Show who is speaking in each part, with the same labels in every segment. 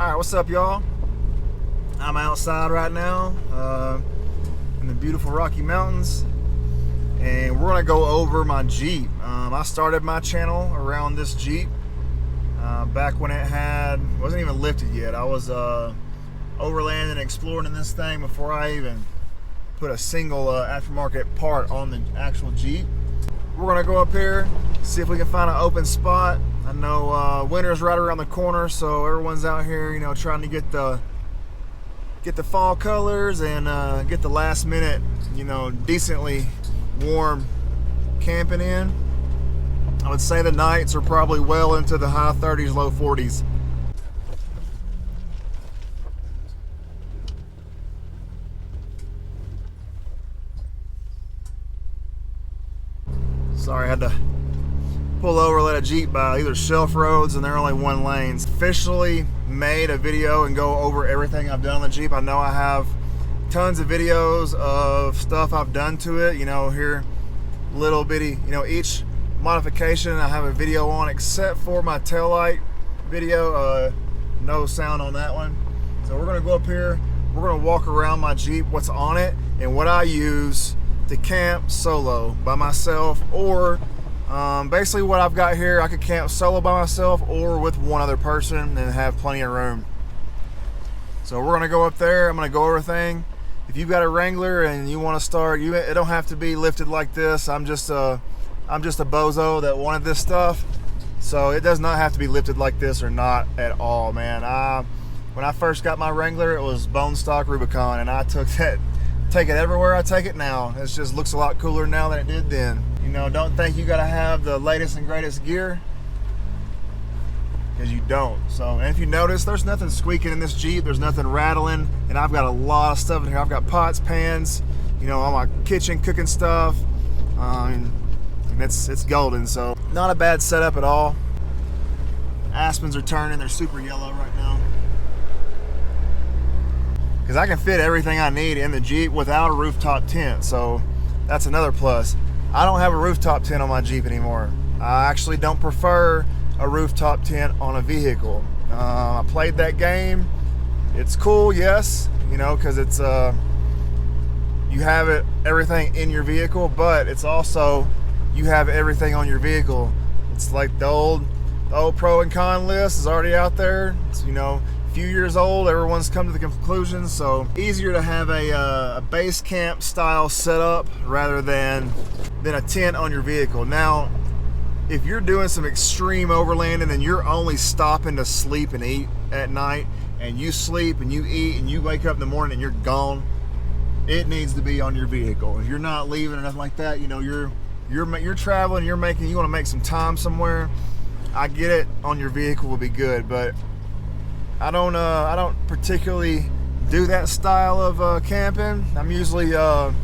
Speaker 1: Alright, what's up, y'all? I'm outside right now in the beautiful Rocky Mountains, and we're going to go over my Jeep. I started my channel around this Jeep back when it wasn't even lifted yet. I was overlanding and exploring in this thing before I even put a single aftermarket part on the actual Jeep. We're going to go up here, see if we can find an open spot. I know winter's right around the corner, so everyone's out here, you know, trying to get the fall colors and get the last minute, you know, decently warm camping in. I would say the nights are probably well into the high 30s, low 40s. Sorry, I had to pull over, let a Jeep by. These are shelf roads and they're only one lane. Officially made a video and go over everything I've done on the Jeep. I know I have tons of videos of stuff I've done to it, you know, here little bitty, you know, each modification I have a video on, except for my taillight video. No sound on that one. So we're gonna go up here, we're gonna walk around my Jeep, what's on it and what I use to camp solo by myself, or basically what I've got here, I could camp solo by myself or with one other person and have plenty of room. So we're gonna go up there, I'm gonna go over everything. If you've got a Wrangler and you want to start, it don't have to be lifted like this. I'm just a bozo that wanted this stuff, so it does not have to be lifted like this, or not at all, man. When I first got my Wrangler, it was bone stock RUBICON, and I take it everywhere I take it now. It just looks a lot cooler now than it did then. You know, don't think you gotta have the latest and greatest gear, because you don't. So, and if you notice, there's nothing squeaking in this Jeep, there's nothing rattling, and I've got a lot of stuff in here. I've got pots, pans, you know, all my kitchen cooking stuff, and it's golden. So not a bad setup at all. Aspens are turning, they're super yellow right now, because I can fit everything I need in the Jeep without a rooftop tent. So that's another plus. I don't have a rooftop tent on my Jeep anymore. I actually don't prefer a rooftop tent on a vehicle. I played that game. It's cool, yes, you know, because it's you have everything in your vehicle, but it's also you have everything on your vehicle. It's like the old pro and con list is already out there. It's, you know, a few years old, everyone's come to the conclusion, so easier to have a base camp style setup rather than a tent on your vehicle. Now, if you're doing some extreme overlanding and you're only stopping to sleep and eat at night, and you sleep and you eat and you wake up in the morning and you're gone, it needs to be on your vehicle. If you're not leaving or nothing like that, you know, you're traveling, you want to make some time somewhere, I get it, on your vehicle will be good. But I don't particularly do that style of camping. I'm usually the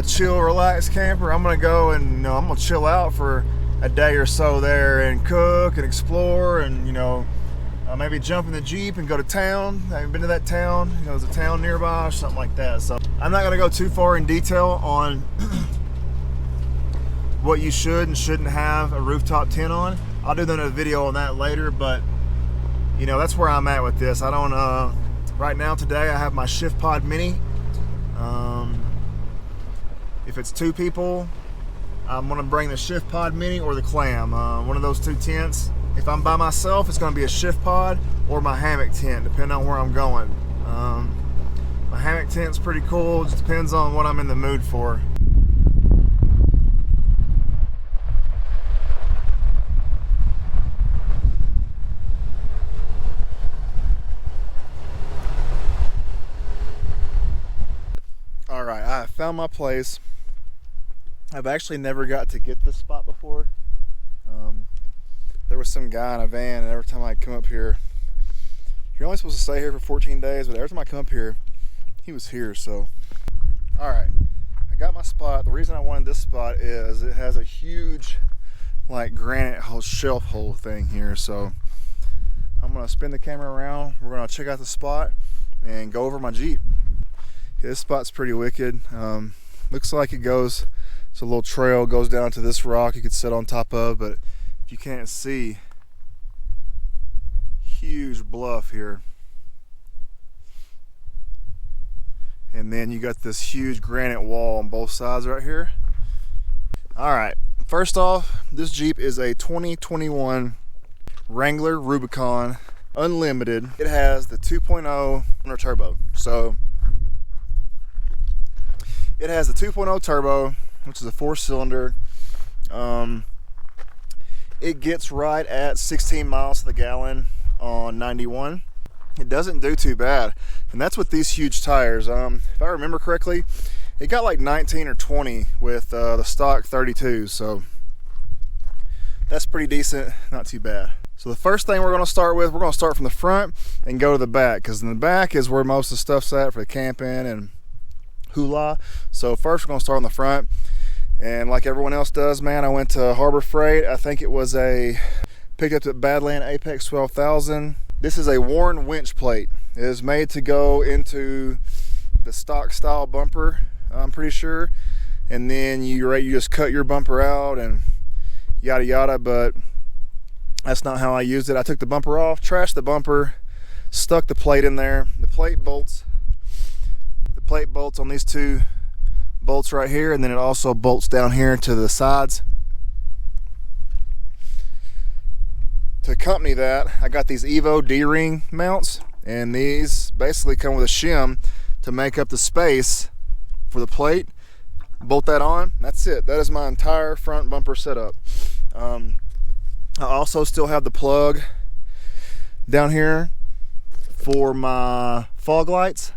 Speaker 1: chill, relax camper. I'm gonna go and, you know, I'm gonna chill out for a day or so there and cook and explore, and, you know, maybe jump in the Jeep and go to town. I haven't been to that town, you know, there's a town nearby or something like that. So I'm not gonna go too far in detail on what you should and shouldn't have a rooftop tent on. I'll do another video on that later, but, you know, that's where I'm at with this. I don't right now, today I have my Shift Pod Mini. If it's two people, I'm gonna bring the Shift Pod Mini or the Clam, one of those two tents. If I'm by myself, it's gonna be a Shift Pod or my hammock tent, depending on where I'm going. My hammock tent's pretty cool, just depends on what I'm in the mood for. All right, I found my place. I've actually never got to get this spot before. There was some guy in a van, and every time I come up here, you're only supposed to stay here for 14 days, but every time I come up here, he was here. So, all right, I got my spot. The reason I wanted this spot is it has a huge, like, granite shelf hole thing here. So I'm gonna spin the camera around. We're gonna check out the spot and go over my Jeep. Yeah, this spot's pretty wicked. Looks like it's a little trail, goes down to this rock you could sit on top of, but if you can't see, huge huge bluff here. And then you got this huge granite wall on both sides right here. All right, first off, this Jeep is a 2021 Wrangler Rubicon Unlimited. It has the 2.0 turbo. So it has the 2.0 turbo, which is a 4-cylinder. It gets right at 16 miles to the gallon on 91. It doesn't do too bad, and that's with these huge tires. If I remember correctly, it got like 19 or 20 with the stock 32, so that's pretty decent, not too bad. So the first thing we're going to start with, we're going to start from the front and go to the back, because in the back is where most of the stuff's at for the camping and hula. So first we're going to start on the front, and like everyone else does, man, I went to Harbor Freight. I think it was picked up at Badland Apex 12,000. This is a Warren winch plate. It is made to go into the stock style bumper, I'm pretty sure, and then you just cut your bumper out and yada yada, but that's not how I used it. I took the bumper off, trashed the bumper, stuck the plate in there. The plate bolts on these two bolts right here, and then it also bolts down here to the sides. To accompany that, I got these Evo D-ring mounts, and these basically come with a shim to make up the space for the plate. Bolt that on, that's it. That is my entire front bumper setup. I also still have the plug down here for my fog lights.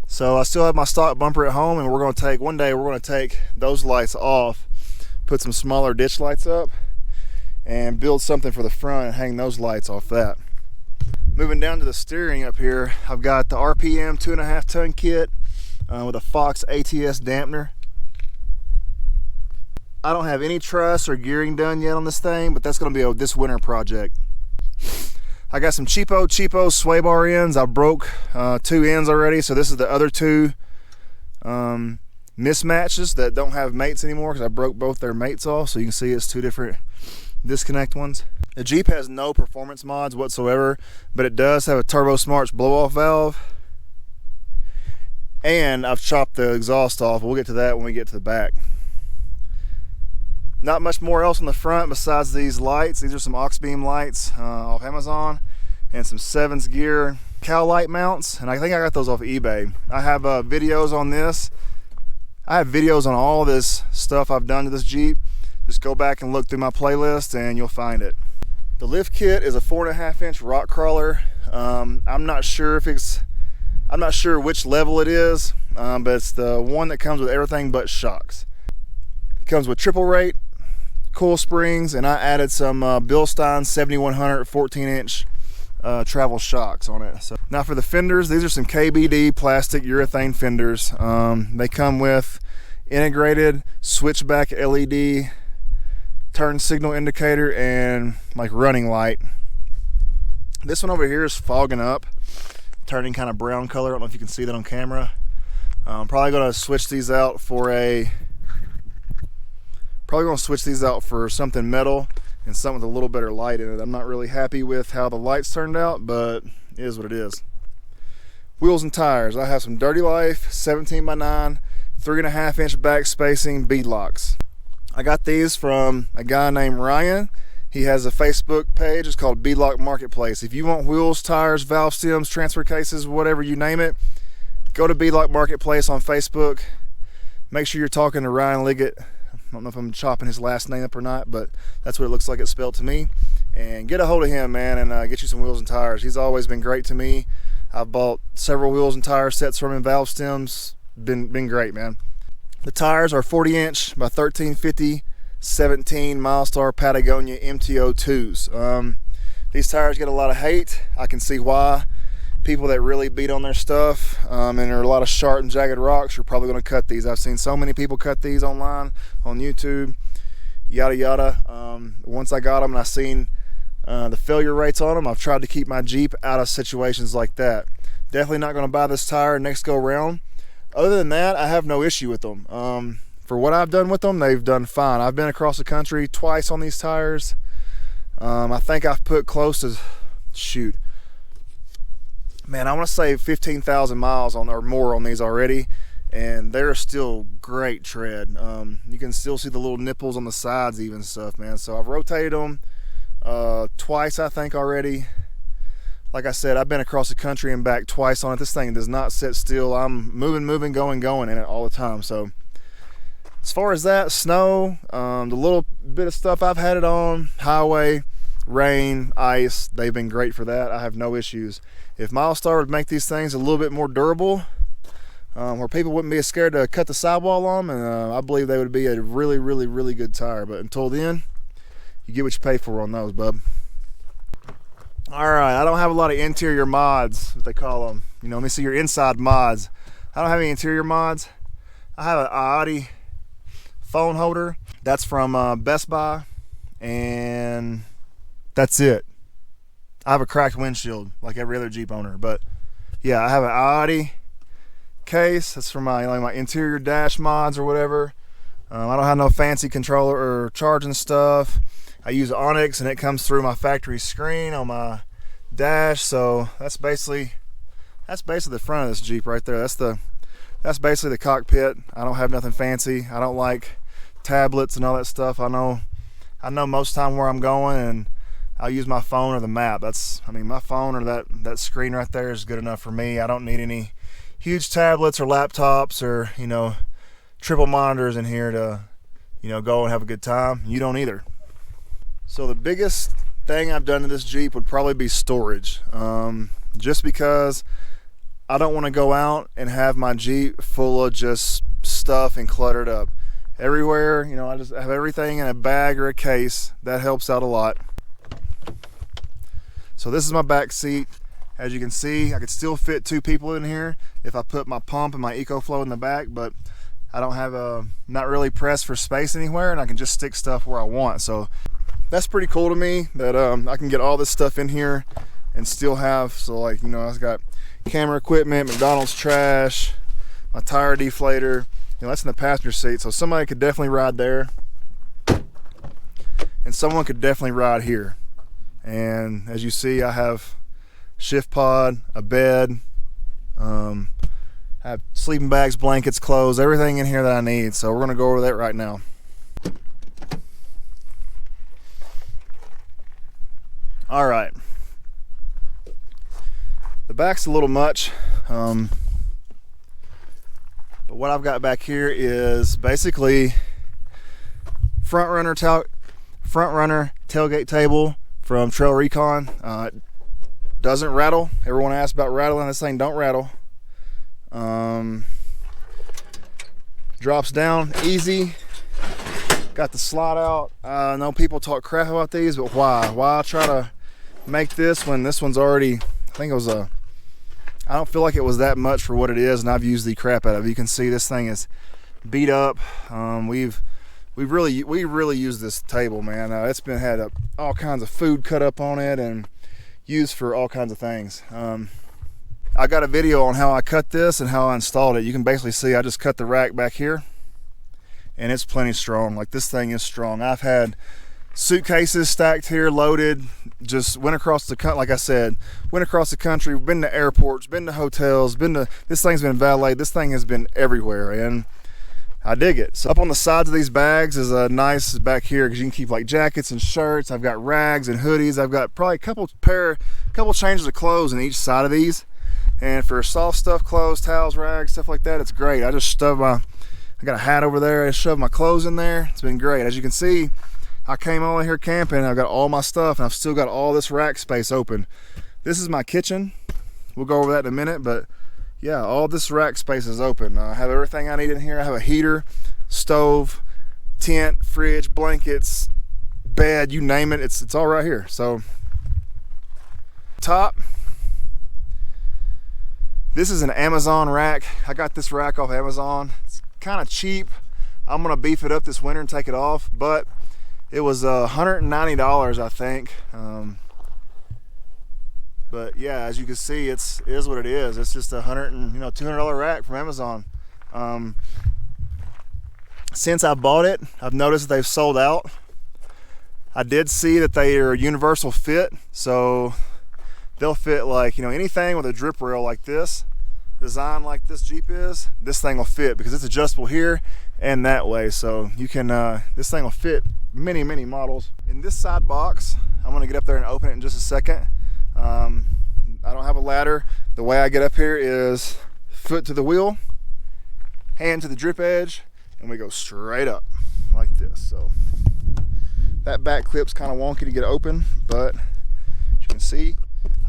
Speaker 1: So I still have my stock bumper at home, and one day we're going to take those lights off, put some smaller ditch lights up, and build something for the front and hang those lights off that. Moving down to the steering up here, I've got the RPM 2.5 ton kit with a Fox ATS dampener. I don't have any truss or gearing done yet on this thing, but that's going to be a this winter project. I got some cheapo sway bar ends. I broke 2 ends already, so this is the other 2 mismatches that don't have mates anymore, because I broke both their mates off. So you can see it's 2 different disconnect ones. The Jeep has no performance mods whatsoever, but it does have a Turbo Smarts blow-off valve, and I've chopped the exhaust off. We'll get to that when we get to the back. Not much more else on the front besides these lights. These are some aux beam lights off Amazon, and some 7's gear cow light mounts, and I think I got those off eBay. I have videos on this. I have videos on all this stuff I've done to this Jeep. Just go back and look through my playlist and you'll find it. The lift kit is a 4.5 inch rock crawler. I'm not sure which level it is, but it's the one that comes with everything but shocks. It comes with triple rate, coil springs, and I added some Bilstein 7100 14 inch travel shocks on it. So now for the fenders, these are some KBD plastic urethane fenders. They come with integrated switchback LED turn signal indicator and like running light. This one over here is fogging up, turning kind of brown color. I don't know if you can see that on camera. I'm probably going to switch these out for something metal and something with a little better light in it. I'm not really happy with how the lights turned out, but it is what it is. Wheels and tires. I have some Dirty Life 17x9 3.5 inch back spacing bead locks. I got these from a guy named Ryan. He has a Facebook page. It's called Beadlock Marketplace. If you want wheels, tires, valve stems, transfer cases, whatever you name it, go to Beadlock Marketplace on Facebook. Make sure you're talking to Ryan Liggett. I don't know if I'm chopping his last name up or not, but that's what it looks like it's spelled to me. And get a hold of him, man, and get you some wheels and tires. He's always been great to me. I've bought several wheels and tire sets from him, valve stems. Been great, man. The tires are 40 inch by 1350 17 Milestar Patagonia MTO 2s. These tires get a lot of hate. I can see why. People that really beat on their stuff, and there are a lot of sharp and jagged rocks, you're probably going to cut these. I've seen so many people cut these online, on YouTube, yada yada. Once I got them and I seen the failure rates on them, I've tried to keep my Jeep out of situations like that. Definitely not going to buy this tire next go round. Other than that, I have no issue with them. For what I've done with them, they've done fine. I've been across the country twice on these tires. I think I've put close to, man, I want to say 15,000 miles on or more on these already, and they're still great tread. You can still see the little nipples on the sides even stuff, man. So I've rotated them twice, I think, already. Like I said, I've been across the country and back twice on it. This thing does not sit still. I'm moving, going in it all the time. So as far as that, snow, the little bit of stuff I've had it on, highway, rain, ice, they've been great for that. I have no issues. If Milestar would make these things a little bit more durable, where people wouldn't be scared to cut the sidewall on them, and I believe they would be a really good tire. But until then, you get what you pay for on those, bub. Alright, I don't have a lot of interior mods, what they call them. You know, let me see your inside mods. I don't have any interior mods. I have an Audi phone holder. That's from Best Buy, and that's it. I have a cracked windshield like every other Jeep owner, but yeah, I have an Audi case. That's for my my interior dash mods or whatever. I don't have no fancy controller or charging stuff. I use Onyx, and it comes through my factory screen on my dash. So that's basically the front of this Jeep right there. That's basically the cockpit. I don't have nothing fancy. I don't like tablets and all that stuff. I know most time where I'm going, and I'll use my phone or the map. My phone or that screen right there is good enough for me. I don't need any huge tablets or laptops or, you know, triple monitors in here to, you know, go and have a good time. You don't either. So the biggest thing I've done to this Jeep would probably be storage. Just because I don't want to go out and have my Jeep full of just stuff and cluttered up everywhere. You know, I just have everything in a bag or a case. That helps out a lot. So this is my back seat. As you can see, I could still fit 2 people in here if I put my pump and my EcoFlow in the back, but I don't have not really pressed for space anywhere, and I can just stick stuff where I want. So that's pretty cool to me that I can get all this stuff in here and still have, so like, you know, I've got camera equipment, McDonald's trash, my tire deflator. You know, that's in the passenger seat, so somebody could definitely ride there, and someone could definitely ride here. And as you see, I have shift pod, a bed, I have sleeping bags, blankets, clothes, everything in here that I need. So we're gonna go over that right now. All right, the back's a little much, but what I've got back here is basically front runner tailgate table from Trail Recon. It doesn't rattle. Everyone asks about rattling. This thing don't rattle. Drops down easy. Got the slot out. I know people talk crap about these, but why try to make this when this one's already, I think it was I don't feel like it was that much for what it is, and I've used the crap out of it. You can see this thing is beat up. We really used this table, man. It's been had all kinds of food cut up on it and used for all kinds of things. I got a video on how I cut this and how I installed it. You can basically see I just cut the rack back here, and it's plenty strong. Like, this thing is strong. I've had suitcases stacked here, loaded, just went across the country. Like I said, went across the country, been to airports, been to hotels, this thing's been valeted. This thing has been everywhere, and I dig it. So up on the sides of these bags is a nice back here, because you can keep like jackets and shirts. I've got rags and hoodies. I've got probably a couple changes of clothes in each side of these. And for soft stuff, clothes, towels, rags, stuff like that, it's great. I just I got a hat over there. I shoved my clothes in there. It's been great. As you can see, I came over here camping. I've got all my stuff, and I've still got all this rack space open. This is my kitchen. We'll go over that in a minute, but yeah, all this rack space is open. I have everything I need in here. I have a heater, stove, tent, fridge, blankets, bed, you name it. It's all right here. So top, this is an Amazon rack. I got this rack off Amazon. It's kind of cheap. I'm gonna beef it up this winter and take it off, but it was $190, I think. But yeah, as you can see, it is what it is. It's just a $200 rack from Amazon. Since I bought it, I've noticed that they've sold out. I did see that they are universal fit, so they'll fit like, you know, anything with a drip rail like this, design like this Jeep is, this thing will fit because it's adjustable here and that way. So you can, this thing will fit many models. In this side box, I'm gonna get up there and open it in just a second. I don't have a ladder. The way I get up here is foot to the wheel, hand to the drip edge, and we go straight up like this. So that back clip's kind of wonky to get open, but as you can see,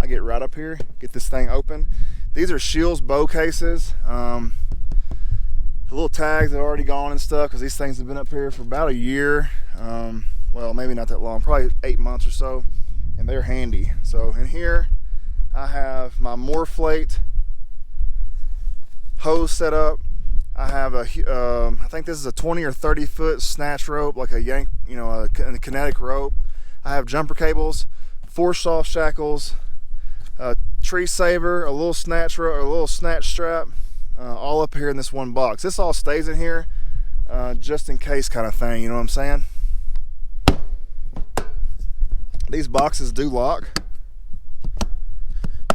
Speaker 1: I get right up here, get this thing open. These are Shields bow cases. The little tags are already gone and stuff because these things have been up here for about a year. Well, maybe not that long, probably 8 months or so, and they're handy. So in here, I have my Morflate hose set up. I have a, I think this is a 20 or 30 foot snatch rope, like a yank, you know, a kinetic rope. I have jumper cables, 4 soft shackles, a tree saver, a little snatch rope, or a little snatch strap, all up here in this one box. This all stays in here, just in case kind of thing, you know what I'm saying? These boxes do lock.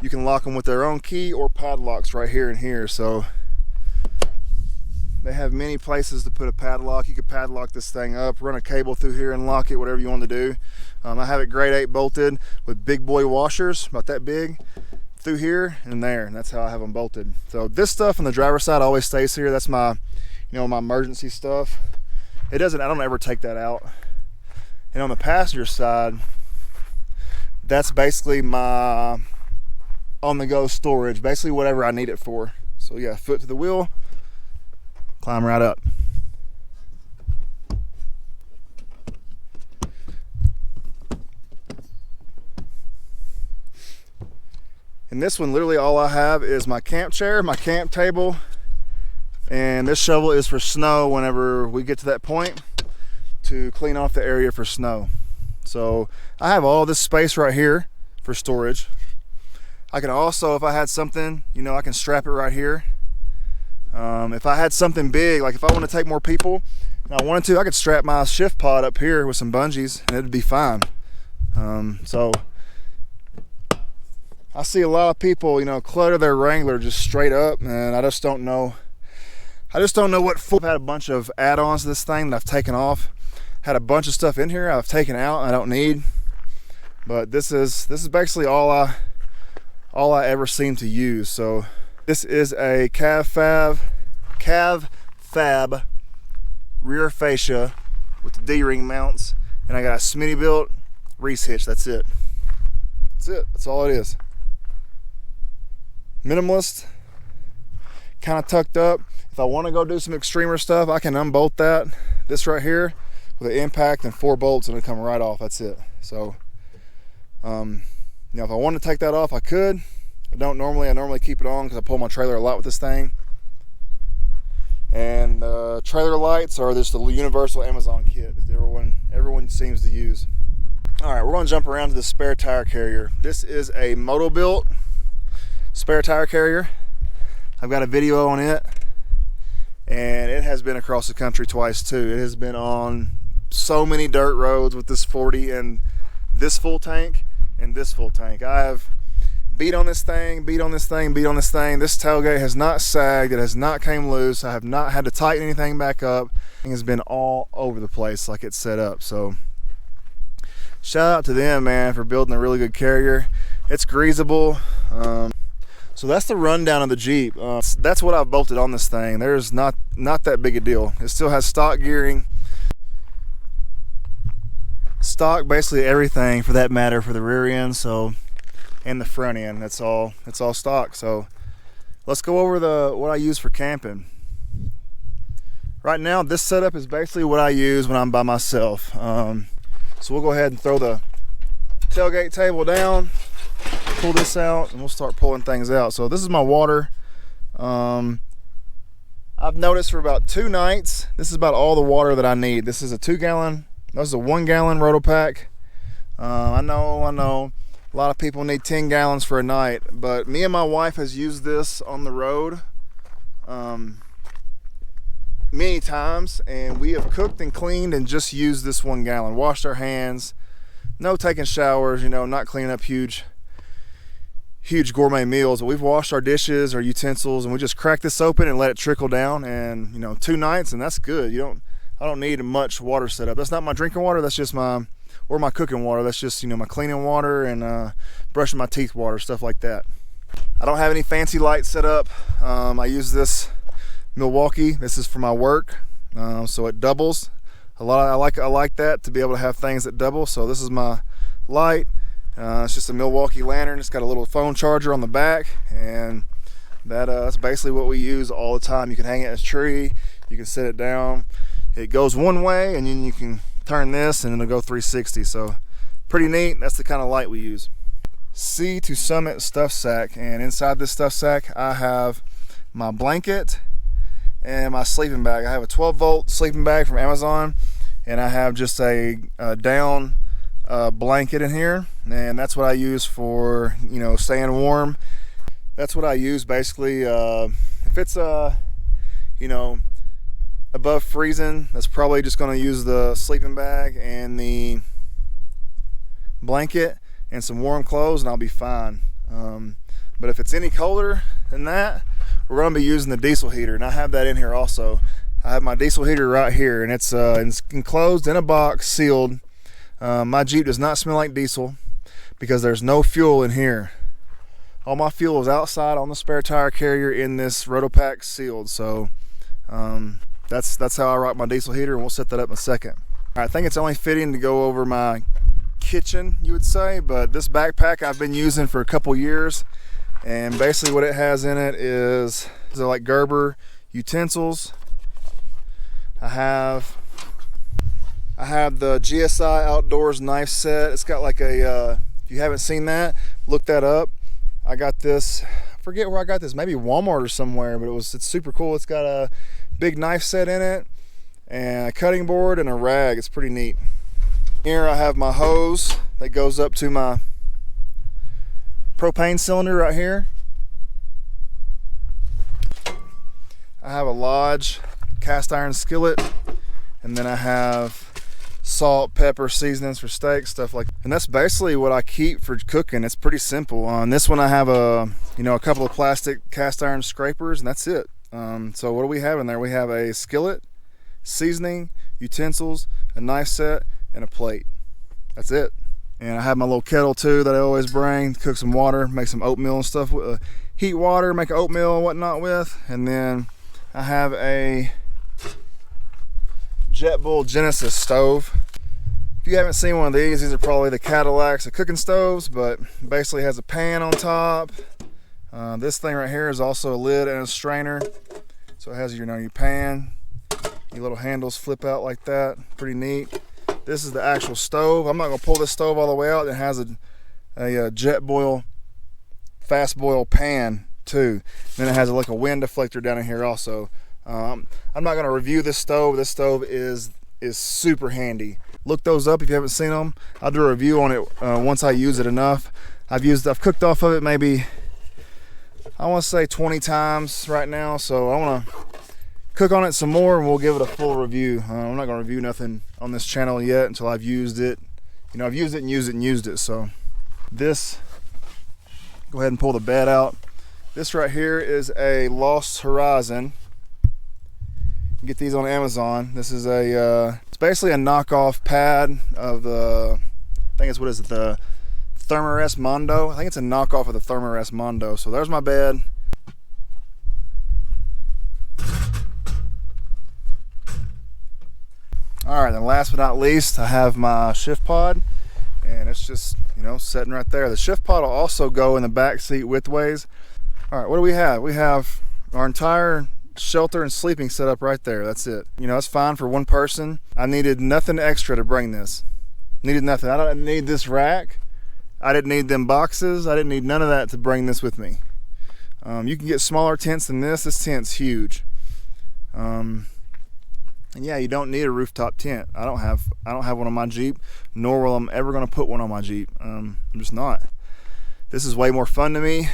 Speaker 1: You can lock them with their own key or padlocks right here and here. So they have many places to put a padlock. You could padlock this thing up, run a cable through here and lock it, whatever you want to do. I have it grade 8 bolted with big boy washers, about that big, through here and there, and that's how I have them bolted. So this stuff on the driver's side always stays here. That's my, you know, my emergency stuff. It doesn't, I don't ever take that out. And on the passenger side, that's basically my on-the-go storage, basically whatever I need it for. So yeah, foot to the wheel, climb right up. And this one, literally all I have is my camp chair, my camp table, and this shovel is for snow whenever we get to that point to clean off the area for snow. So I have all this space right here for storage. I can also, if I had something, you know, I can strap it right here. If I had something big, like if I want to take more people and I wanted to, I could strap my shift pod up here with some bungees and it'd be fine. So I see a lot of people, you know, clutter their Wrangler just straight up, and I just don't know. I just don't know what for. I've had a bunch of add-ons to this thing that I've taken off. Had a bunch of stuff in here I've taken out and I don't need. But this is basically all I ever seem to use. So this is a Cav Fab rear fascia with the D-ring mounts, and I got a Smittybilt Reese hitch. That's it. That's it. That's all it is. Minimalist, kind of tucked up. If I want to go do some extremer stuff, I can unbolt that. This right here with an impact and 4 bolts, and it'll come right off. That's it. So, you know, if I wanted to take that off, I could. I don't normally. I normally keep it on because I pull my trailer a lot with this thing. And trailer lights are just the universal Amazon kit that everyone seems to use. All right, we're going to jump around to the spare tire carrier. This is a Moto-Built spare tire carrier. I've got a video on it, and it has been across the country twice too. It has been on so many dirt roads with this 40 and this full tank and this full tank. I have beat on this thing, beat on this thing, beat on this thing. This tailgate has not sagged. It has not came loose. I have not had to tighten anything back up. It has been all over the place like it's set up. So shout out to them, man, for building a really good carrier. It's greasable. So that's the rundown of the Jeep. That's what I've bolted on this thing. There's not that big a deal. It still has stock gearing, stock basically everything for that matter for the rear end. So, and the front end. It's all stock. So let's go over what I use for camping. Right now, this setup is basically what I use when I'm by myself. So we'll go ahead and throw the tailgate table down, pull this out, and we'll start pulling things out. So this is my water. I've noticed for about 2 nights, this is about all the water that I need. This is a 2 gallon, this is a 1 gallon Rotopack. I know a lot of people need 10 gallons for a night, but me and my wife has used this on the road many times, and we have cooked and cleaned and just used this 1 gallon, washed our hands, no taking showers, you know, not cleaning up huge huge gourmet meals, but we've washed our dishes, our utensils, and we just crack this open and let it trickle down, and 2 nights and that's good. I don't need much water setup. That's not my drinking water, that's just my cooking water. That's just my cleaning water and brushing my teeth water, stuff like that. I don't have any fancy lights set up. I use this Milwaukee. This is for my work, so it doubles a lot. I like that, to be able to have things that double. So this is my light. It's just a Milwaukee lantern. It's got a little phone charger on the back, and that's basically what we use all the time. You can hang it in a tree, you can set it down. It goes one way, and then you can turn this and it'll go 360. So pretty neat. That's the kind of light we use. Sea to Summit stuff sack, and inside this stuff sack I have my blanket and my sleeping bag. I have a 12-volt sleeping bag from Amazon, and I have just a down blanket in here, and that's what I use for staying warm. That's what I use basically. If it's above freezing, that's probably just going to use the sleeping bag and the blanket and some warm clothes, and I'll be fine. But if it's any colder than that, we're going to be using the diesel heater, and I have that in here also. I have my diesel heater right here, and it's enclosed in a box, sealed. My Jeep does not smell like diesel because there's no fuel in here. All my fuel is outside on the spare tire carrier in this Rotopack sealed. So that's how I rock my diesel heater, and we'll set that up in a second. All right, I think it's only fitting to go over my kitchen, you would say, but this backpack I've been using for a couple years, and basically what it has in it is like Gerber utensils. I have the GSI Outdoors knife set. It's got like a if you haven't seen that, look that up. I got this, I forget where I got this, maybe Walmart or somewhere, but it's super cool. It's got a big knife set in it and a cutting board and a rag. It's pretty neat. Here I have my hose that goes up to my propane cylinder right here. I have a Lodge cast iron skillet, and then I have salt, pepper, seasonings for steak, stuff like that. And that's basically what I keep for cooking. It's pretty simple. On this one I have a couple of plastic cast iron scrapers, and that's it. So what do we have in there? We have a skillet, seasoning, utensils, a knife set, and a plate. That's it. And I have my little kettle too that I always bring to cook some water, make some oatmeal and stuff with, heat water, make oatmeal and whatnot with. And then I have a JetBull Genesis stove. If you haven't seen one of these are probably the Cadillacs of cooking stoves, but basically has a pan on top. This thing right here is also a lid and a strainer. So it has your pan, your little handles flip out like that, pretty neat. This is the actual stove. I'm not gonna pull this stove all the way out. It has a JetBoil fast boil pan too. Then it has like a wind deflector down in here also. I'm not gonna review this stove. This stove is super handy. Look those up if you haven't seen them. I'll do a review on it once I use it enough. I've cooked off of it maybe, I want to say 20 times right now, so I want to cook on it some more and we'll give it a full review. I'm not going to review nothing on this channel yet until I've used it. I've used it and used it and used it. So this, go ahead and pull the bed out. This right here is a Lost Horizon. You can get these on Amazon. This is it's basically a knockoff pad of the, I think it's, what is it, the Thermarest Mondo. I think it's a knockoff of the Thermarest Mondo. So there's my bed. All right, and last but not least, I have my shift pod, and it's just, sitting right there. The shift pod will also go in the back seat widthways. All right, what do we have? We have our entire shelter and sleeping setup right there. That's it. It's fine for one person. I needed nothing extra to bring this. Needed nothing. I don't need this rack. I didn't need them boxes. I didn't need none of that to bring this with me. You can get smaller tents than this. This tent's huge. And yeah, you don't need a rooftop tent. I don't have one on my Jeep, nor will I'm ever going to put one on my Jeep. I'm just not. This is way more fun to me.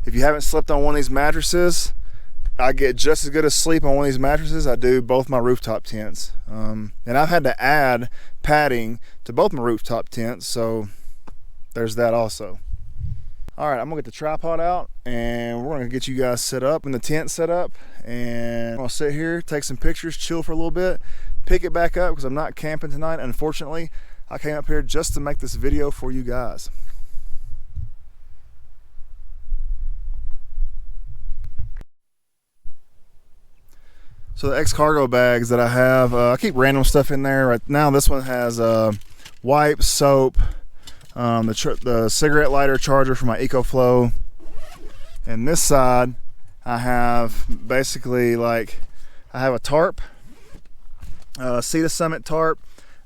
Speaker 1: If you haven't slept on one of these mattresses, I get just as good a sleep on one of these mattresses I do both my rooftop tents. And I've had to add padding to both my rooftop tents, so there's that also. All right, I'm gonna get the tripod out and we're gonna get you guys set up and the tent set up, and I'll sit here, take some pictures, chill for a little bit, pick it back up because I'm not camping tonight. Unfortunately, I came up here just to make this video for you guys. So the X-Cargo bags that I have, I keep random stuff in there. Right now this one has wipes, soap, the cigarette lighter charger for my EcoFlow, and this side I have basically like I have a tarp, Sea to Summit tarp.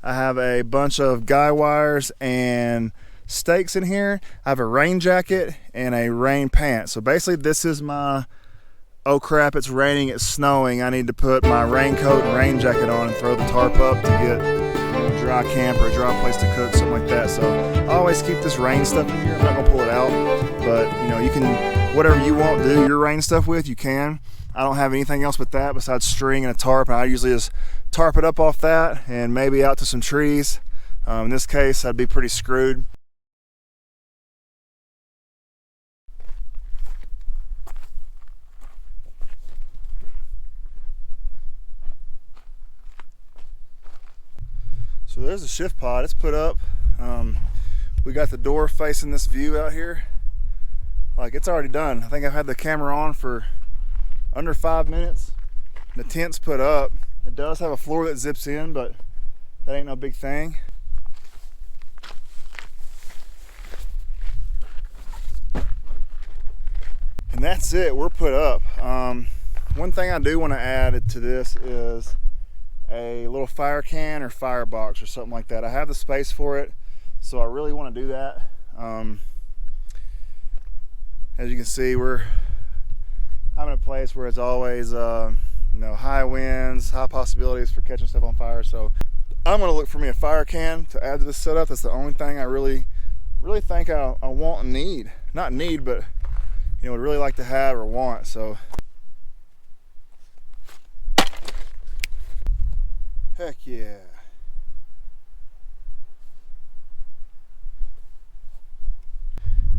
Speaker 1: I have a bunch of guy wires and stakes in here. I have a rain jacket and a rain pant. So basically this is my, oh crap, it's raining, it's snowing, I need to put my raincoat and rain jacket on and throw the tarp up to get a dry camp or a dry place to cook, something like that. So I always keep this rain stuff in here. I'm not gonna pull it out, but you know, you can, whatever you want to do your rain stuff with, you can. I don't have anything else but that besides string and a tarp, and I usually just tarp it up off that and maybe out to some trees. In this case, I'd be pretty screwed. So there's the shift pod, it's put up. We got the door facing this view out here. Like, it's already done. I think I've had the camera on for under 5 minutes. The tent's put up. It does have a floor that zips in, but that ain't no big thing. And that's it, we're put up. One thing I do want to add to this is a little fire can or firebox or something like that. I have the space for it, so I really want to do that. As you can see, I'm in a place where it's always you know, high winds, high possibilities for catching stuff on fire. So I'm gonna look for me a fire can to add to this setup. That's the only thing I really think I want and need. Not need, but you know, would really like to have or want. So heck yeah.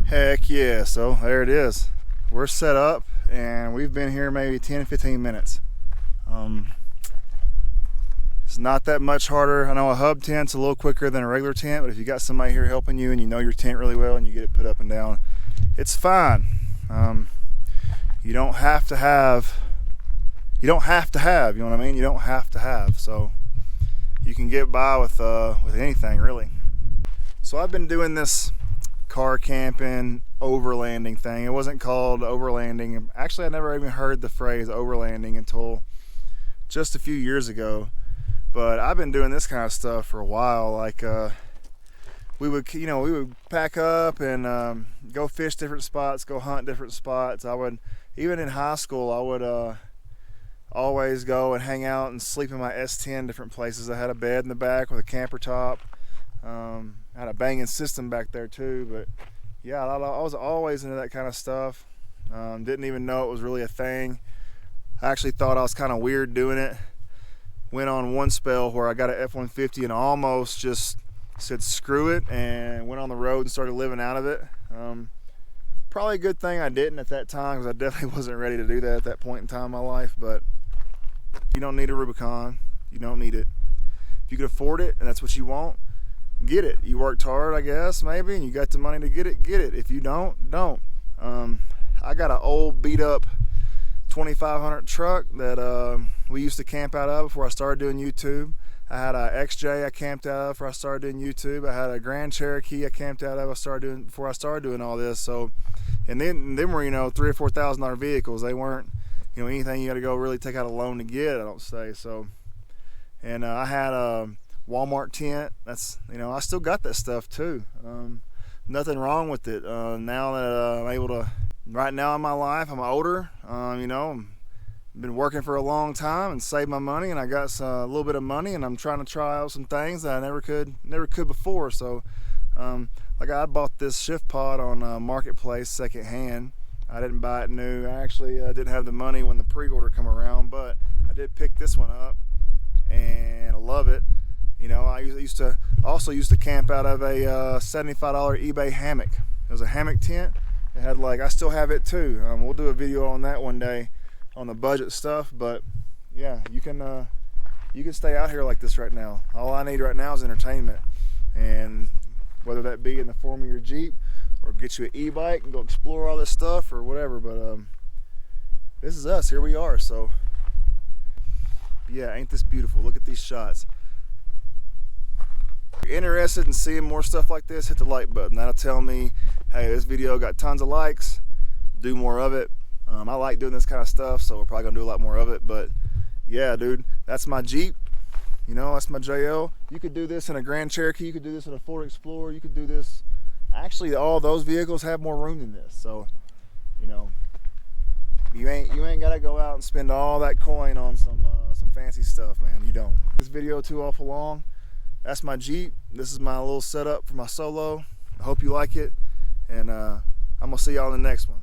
Speaker 1: Heck yeah, so there it is. We're set up and we've been here maybe 10-15 minutes. It's not that much harder. I know a hub tent's a little quicker than a regular tent, but if you got somebody here helping you and you know your tent really well and you get it put up and down, it's fine. You don't have to have, you know what I mean? You don't have to have, so you can get by with anything really. So I've been doing this car camping overlanding thing. It wasn't called overlanding. Actually, I never even heard the phrase overlanding until just a few years ago. But I've been doing this kind of stuff for a while. Like we would pack up and go fish different spots, go hunt different spots. I would, even in high school, I would always go and hang out and sleep in my S10 different places. I had a bed in the back with a camper top. I had a banging system back there too, but yeah, I was always into that kind of stuff. Didn't even know it was really a thing. I actually thought I was kind of weird doing it. Went on one spell where I got an F-150 and almost just said screw it and went on the road and started living out of it. Probably a good thing I didn't at that time, because I definitely wasn't ready to do that at that point in time in my life. But you don't need a Rubicon. You don't need it. If you can afford it and that's what you want, get it. You worked hard, I guess, maybe, and you got the money to get it, get it. If you don't. I got an old beat up 2500 truck that we used to camp out of before I started doing YouTube. I had a XJ I camped out of before I started doing YouTube. I had a Grand Cherokee I camped out of before I started doing all this. So, and then were, you know, $3,000 or $4,000 vehicles. They weren't, you know, anything you got to go really take out a loan to get, I don't say. So, and I had a Walmart tent. That's, you know, I still got that stuff too. Nothing wrong with it. Now that I'm able to, right now in my life, I'm older, you know, I've been working for a long time and saved my money, and I got a little bit of money, and I'm trying to try out some things that I never could before. So like I bought this shift pod on Marketplace secondhand. I didn't buy it new. I actually didn't have the money when the pre-order come around, but I did pick this one up and I love it. You know, I also used to camp out of a $75 eBay hammock. It was a hammock tent, It had like, I still have it too. We'll do a video on that one day on the budget stuff, but yeah, you can stay out here like this right now. All I need right now is entertainment, and whether that be in the form of your Jeep or get you an e-bike and go explore all this stuff or whatever, but this is us, here we are. So yeah, ain't this beautiful? Look at these shots. If you're interested in seeing more stuff like this, hit the like button. That'll tell me, hey, this video got tons of likes, do more of it. I like doing this kind of stuff, so we're probably gonna do a lot more of it. But yeah, dude, that's my Jeep. You know, that's my JL. You could do this in a Grand Cherokee, you could do this in a Ford Explorer, you could do this. Actually, all those vehicles have more room than this. So, you know, you ain't gotta go out and spend all that coin on some fancy stuff, man. You don't. This video too awful long. That's my Jeep. This is my little setup for my solo. I hope you like it, and I'm gonna see y'all in the next one.